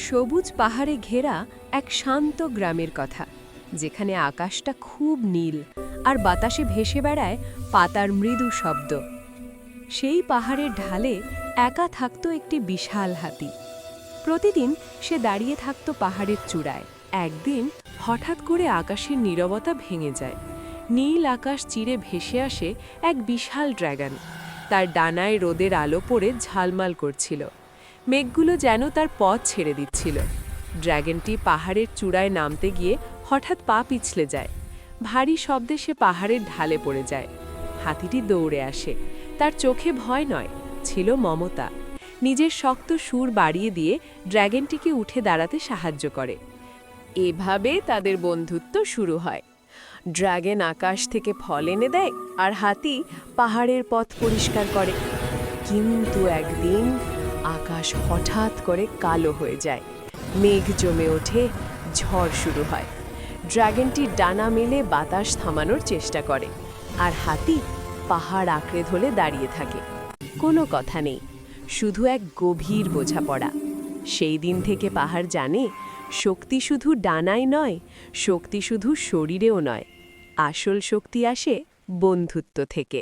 সবুজ পাহাড়ে ঘেরা এক শান্ত গ্রামের কথা, যেখানে আকাশটা খুব নীল আর বাতাসে ভেসে বেড়ায় পাতার মৃদু শব্দ। সেই পাহাড়ের ঢালে একা থাকত একটি বিশাল হাতি। প্রতিদিন সে দাঁড়িয়ে থাকত পাহাড়ের চূড়ায়। একদিন হঠাৎ করে আকাশের নীরবতা ভেঙে যায়। নীল আকাশ চিরে ভেসে আসে এক বিশাল ড্রাগন। তার ডানায় রোদের আলো পড়ে ঝালমাল করছিল। মেঘগুলো যেন তার পথ ছেড়ে দিচ্ছিল। ড্রাগনটি পাহাড়ের চূড়ায় নামতে গিয়ে হঠাৎ পা পিছলে যায়। ভারী শব্দে সে পাহাড়ের ঢালে পড়ে যায়। হাতিটি দৌড়ে আসে। তার চোখে ভয় নয়, ছিল মমতা। নিজের শক্ত সুর বাড়িয়ে দিয়ে ড্রাগনটিকে উঠে দাঁড়াতে সাহায্য করে। এভাবে তাদের বন্ধুত্ব শুরু হয়। ড্রাগন আকাশ থেকে ফল এনে দেয় আর হাতি পাহাড়ের পথ পরিষ্কার করে। কিন্তু একদিন আকাশ হঠাৎ করে কালো হয়ে যায়। মেঘ জমে ওঠে, ঝড় শুরু হয়। ড্রাগনটি ডানা মেলে বাতাস থামানোর চেষ্টা করে, আর হাতি পাহাড় আঁকড়ে ধরে দাঁড়িয়ে থাকে। কোনো কথা নেই, শুধু এক গভীর বোঝাপড়া। সেই দিন থেকে পাহাড় জানে, শক্তি শুধু ডানায় নয়, শক্তি শুধু শরীরেও নয়, আসল শক্তি আসে বন্ধুত্ব থেকে।